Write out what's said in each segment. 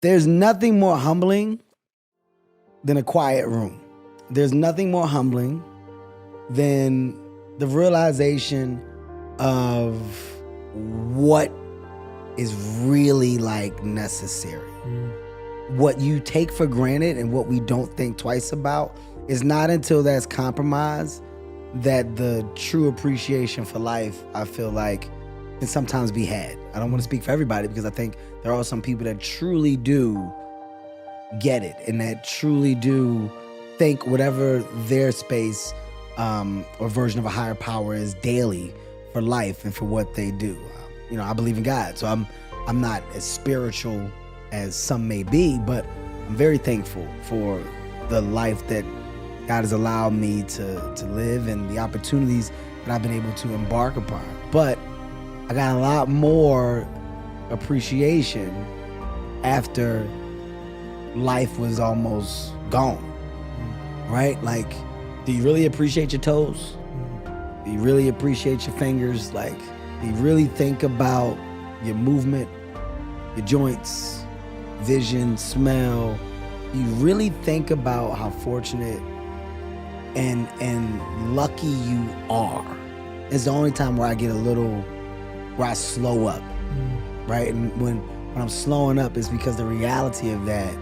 There's nothing more humbling than a quiet room. There's nothing more humbling than the realization of what is really like necessary. What you take for granted and what we don't think twice about is not until that's compromised that the true appreciation for life, I feel like, can sometimes be had. I don't want to speak for everybody because I think there are some people that truly do get it and that truly do think whatever their space or version of a higher power is daily for life and for what they do. I believe in God, so I'm not as spiritual as some may be, but I'm very thankful for the life that God has allowed me to live and the opportunities that I've been able to embark upon. But I got a lot more appreciation after life was almost gone, right? Like, do you really appreciate your toes? Do you really appreciate your fingers? Like, do you really think about your movement, your joints, vision, smell? Do you really think about how fortunate and lucky you are? It's the only time where I slow up, right? And when I'm slowing up, it's because the reality of that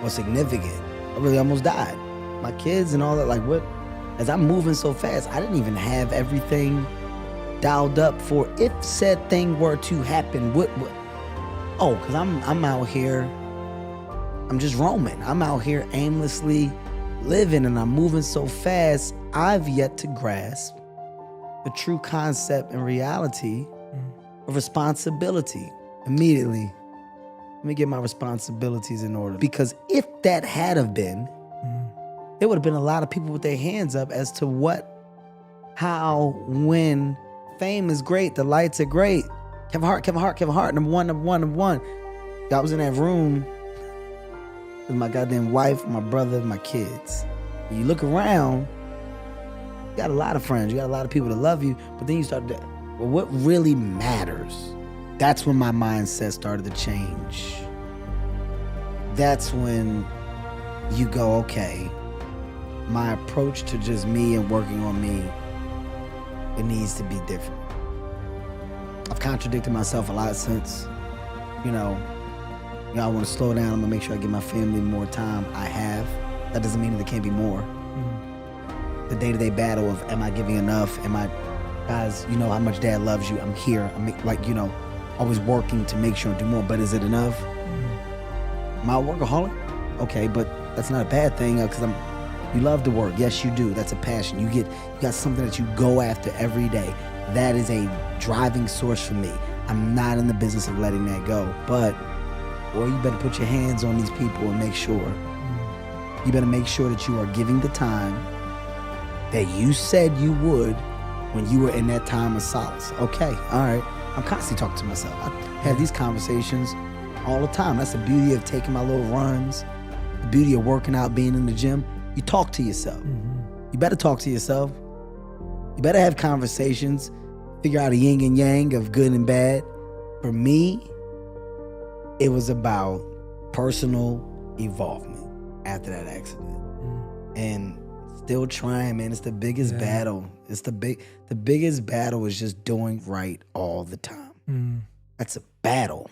was significant. I really almost died. My kids and all that, like what? As I'm moving so fast, I didn't even have everything dialed up for if said thing were to happen. What? Oh, because I'm out here, I'm just roaming. I'm out here aimlessly living and I'm moving so fast, I've yet to grasp the true concept and reality of responsibility. Immediately, let me get my responsibilities in order. Because if that had have been, there would have been a lot of people with their hands up as to what, how, when. Fame is great, the lights are great. Kevin Hart, number one. I was in that room with my goddamn wife, my brother, my kids. When you look around, you got a lot of friends, you got a lot of people that love you, but then you start to, well, what really matters? That's when my mindset started to change. That's when you go, okay, my approach to just me and working on me, it needs to be different. I've contradicted myself a lot since, I want to slow down. I'm gonna make sure I give my family more time. I have. That doesn't mean that there can't be more. The day-to-day battle of, am I giving enough? Guys, you know how much dad loves you. I'm here. I'm always working to make sure I do more, but is it enough? Am I a workaholic? Okay, but that's not a bad thing because you love to work. Yes, you do. That's a passion. You got something that you go after every day. That is a driving source for me. I'm not in the business of letting that go. But, boy, you better put your hands on these people and make sure. You better make sure that you are giving the time that you said you would when you were in that time of solace. Okay, all right. I'm constantly talking to myself. I have these conversations all the time. That's the beauty of taking my little runs, the beauty of working out, being in the gym. You talk to yourself. You better talk to yourself. You better have conversations, figure out a yin and yang of good and bad. For me, it was about personal evolvement after that accident. And still trying, man. It's the biggest battle. The biggest battle is just doing right all the time. That's a battle.